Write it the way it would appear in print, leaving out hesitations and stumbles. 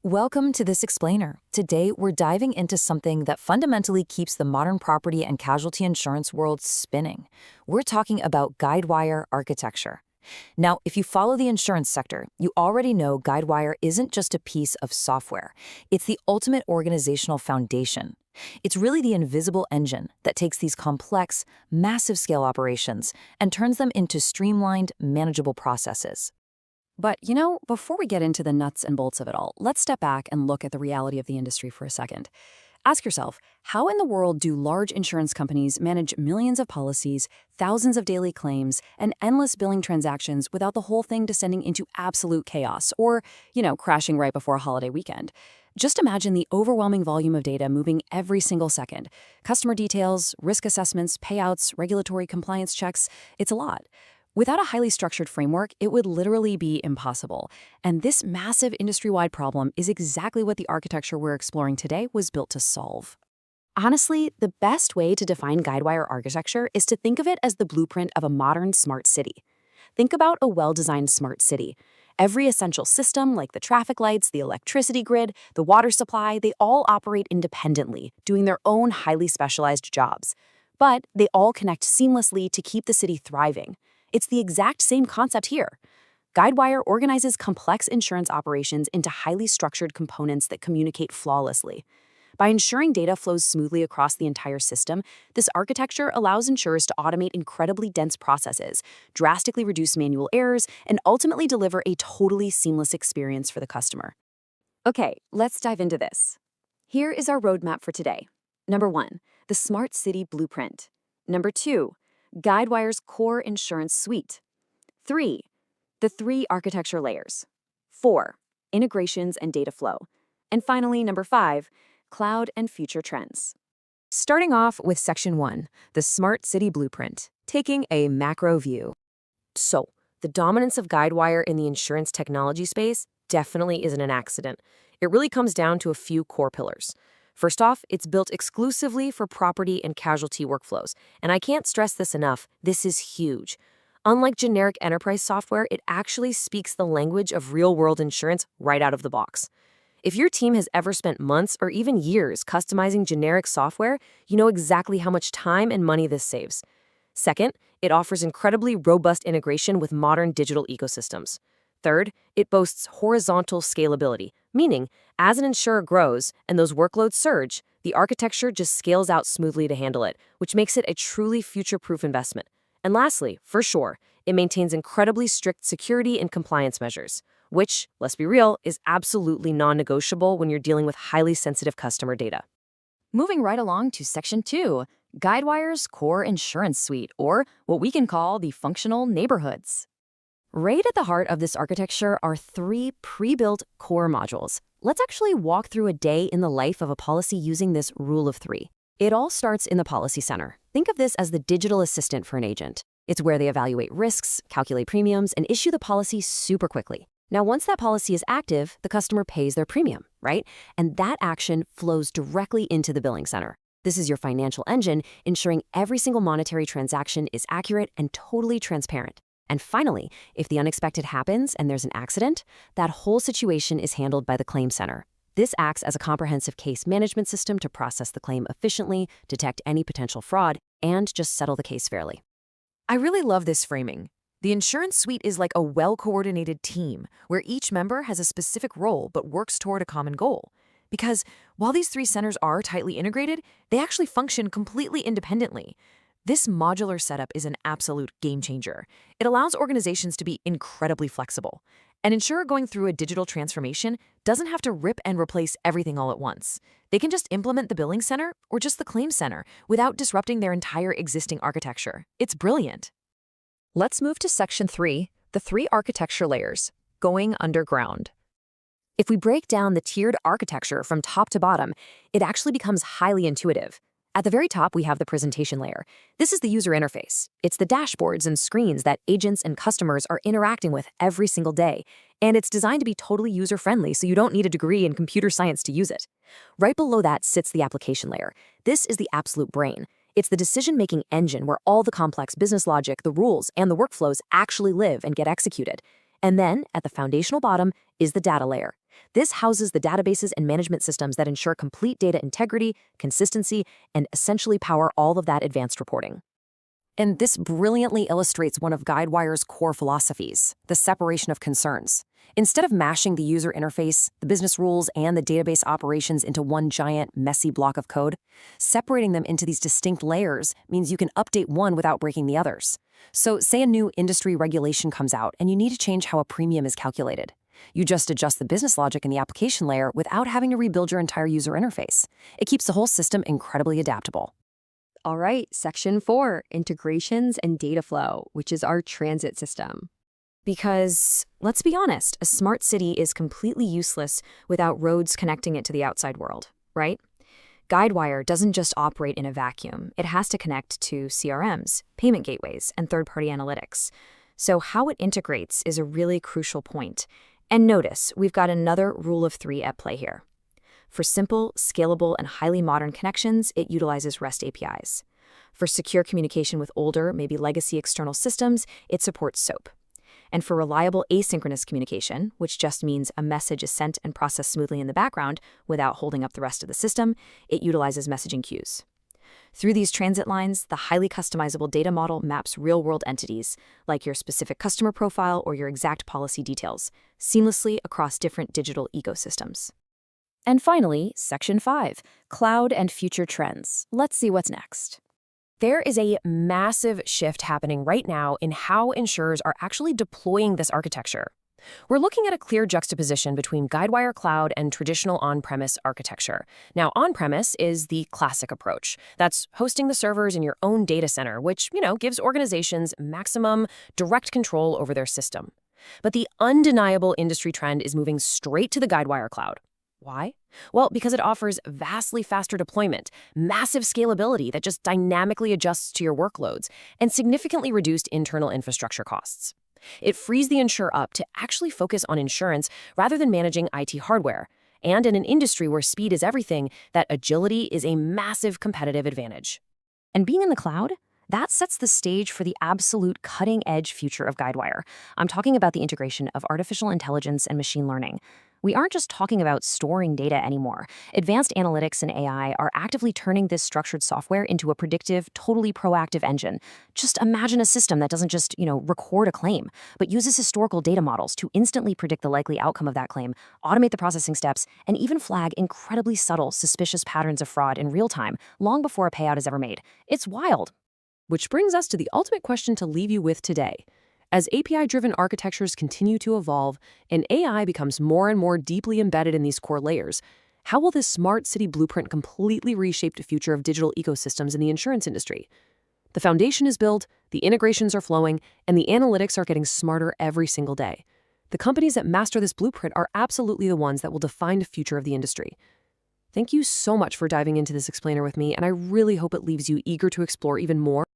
Welcome to this explainer. Today, we're diving into something that fundamentally keeps the modern property and casualty insurance world spinning. We're talking about Guidewire Architecture. Now, if you follow the insurance sector, you already know Guidewire isn't just a piece of software. It's the ultimate organizational foundation. It's really the invisible engine that takes these complex, massive-scale operations and turns them into streamlined, manageable processes. But, before we get into the nuts and bolts of it all, let's step back and look at the reality of the industry for a second. Ask yourself, how in the world do large insurance companies manage millions of policies, thousands of daily claims, and endless billing transactions without the whole thing descending into absolute chaos or, crashing right before a holiday weekend? Just imagine the overwhelming volume of data moving every single second. Customer details, risk assessments, payouts, regulatory compliance checks. It's a lot. Without a highly structured framework, it would literally be impossible. And this massive industry-wide problem is exactly what the architecture we're exploring today was built to solve. Honestly, the best way to define Guidewire architecture is to think of it as the blueprint of a modern smart city. Think about a well-designed smart city. Every essential system, like the traffic lights, the electricity grid, the water supply, they all operate independently, doing their own highly specialized jobs. But they all connect seamlessly to keep the city thriving. It's the exact same concept here. Guidewire organizes complex insurance operations into highly structured components that communicate flawlessly. By ensuring data flows smoothly across the entire system, this architecture allows insurers to automate incredibly dense processes, drastically reduce manual errors, and ultimately deliver a totally seamless experience for the customer. Okay, let's dive into this. Here is our roadmap for today. Number 1, the Smart City Blueprint. Number 2, Guidewire's core insurance suite. 3, the 3 architecture layers. 4, integrations and data flow. And finally, number 5, cloud and future trends. Starting off with Section 1, the Smart City Blueprint, taking a macro view. So, the dominance of Guidewire in the insurance technology space definitely isn't an accident. It really comes down to a few core pillars. First off, it's built exclusively for property and casualty workflows, and I can't stress this enough, this is huge. Unlike generic enterprise software, it actually speaks the language of real-world insurance right out of the box. If your team has ever spent months or even years customizing generic software, you know exactly how much time and money this saves. Second, it offers incredibly robust integration with modern digital ecosystems. Third, it boasts horizontal scalability, meaning as an insurer grows and those workloads surge, the architecture just scales out smoothly to handle it, which makes it a truly future-proof investment. And lastly, for sure, it maintains incredibly strict security and compliance measures, which, let's be real, is absolutely non-negotiable when you're dealing with highly sensitive customer data. Moving right along to Section 2, Guidewire's core insurance suite, or what we can call the functional neighborhoods. Right at the heart of this architecture are 3 pre-built core modules. Let's actually walk through a day in the life of a policy using this rule of 3. It all starts in the policy center. Think of this as the digital assistant for an agent. It's where they evaluate risks, calculate premiums, and issue the policy super quickly. Now, once that policy is active, the customer pays their premium, right? And that action flows directly into the billing center. This is your financial engine, ensuring every single monetary transaction is accurate and totally transparent. And finally, if the unexpected happens and there's an accident, that whole situation is handled by the claim center. This acts as a comprehensive case management system to process the claim efficiently, detect any potential fraud, and just settle the case fairly. I really love this framing. The insurance suite is like a well-coordinated team where each member has a specific role but works toward a common goal. Because while these 3 centers are tightly integrated, they actually function completely independently. This modular setup is an absolute game changer. It allows organizations to be incredibly flexible. An insurer going through a digital transformation doesn't have to rip and replace everything all at once. They can just implement the billing center or just the claim center without disrupting their entire existing architecture. It's brilliant. Let's move to Section 3, the 3 architecture layers, going underground. If we break down the tiered architecture from top to bottom, it actually becomes highly intuitive. At the very top, we have the presentation layer. This is the user interface. It's the dashboards and screens that agents and customers are interacting with every single day. And it's designed to be totally user-friendly, so you don't need a degree in computer science to use it. Right below that sits the application layer. This is the absolute brain. It's the decision-making engine where all the complex business logic, the rules, and the workflows actually live and get executed. And then, at the foundational bottom, is the data layer. This houses the databases and management systems that ensure complete data integrity, consistency, and essentially power all of that advanced reporting. And this brilliantly illustrates one of Guidewire's core philosophies, the separation of concerns. Instead of mashing the user interface, the business rules, and the database operations into one giant, messy block of code, separating them into these distinct layers means you can update one without breaking the others. So say a new industry regulation comes out and you need to change how a premium is calculated. You just adjust the business logic in the application layer without having to rebuild your entire user interface. It keeps the whole system incredibly adaptable. All right, section 4, integrations and data flow, which is our transit system. Because, let's be honest, a smart city is completely useless without roads connecting it to the outside world, right? Guidewire doesn't just operate in a vacuum. It has to connect to CRMs, payment gateways, and third-party analytics. So how it integrates is a really crucial point. And notice, we've got another rule of 3 at play here. For simple, scalable, and highly modern connections, it utilizes REST APIs. For secure communication with older, maybe legacy external systems, it supports SOAP. And for reliable asynchronous communication, which just means a message is sent and processed smoothly in the background without holding up the rest of the system, it utilizes messaging queues. Through these transit lines, the highly customizable data model maps real-world entities, like your specific customer profile or your exact policy details, seamlessly across different digital ecosystems. And finally, section 5, cloud and future trends. Let's see what's next. There is a massive shift happening right now in how insurers are actually deploying this architecture. We're looking at a clear juxtaposition between Guidewire Cloud and traditional on-premise architecture. Now, on-premise is the classic approach. That's hosting the servers in your own data center, which, gives organizations maximum direct control over their system. But the undeniable industry trend is moving straight to the Guidewire Cloud. Why? Well, because it offers vastly faster deployment, massive scalability that just dynamically adjusts to your workloads, and significantly reduced internal infrastructure costs. It frees the insurer up to actually focus on insurance rather than managing IT hardware. And in an industry where speed is everything, that agility is a massive competitive advantage. And being in the cloud? That sets the stage for the absolute cutting-edge future of Guidewire. I'm talking about the integration of artificial intelligence and machine learning. We aren't just talking about storing data anymore. Advanced analytics and AI are actively turning this structured software into a predictive, totally proactive engine. Just imagine a system that doesn't just, record a claim, but uses historical data models to instantly predict the likely outcome of that claim, automate the processing steps, and even flag incredibly subtle, suspicious patterns of fraud in real time, long before a payout is ever made. It's wild. Which brings us to the ultimate question to leave you with today. As API-driven architectures continue to evolve and AI becomes more and more deeply embedded in these core layers, how will this smart city blueprint completely reshape the future of digital ecosystems in the insurance industry? The foundation is built, the integrations are flowing, and the analytics are getting smarter every single day. The companies that master this blueprint are absolutely the ones that will define the future of the industry. Thank you so much for diving into this explainer with me, and I really hope it leaves you eager to explore even more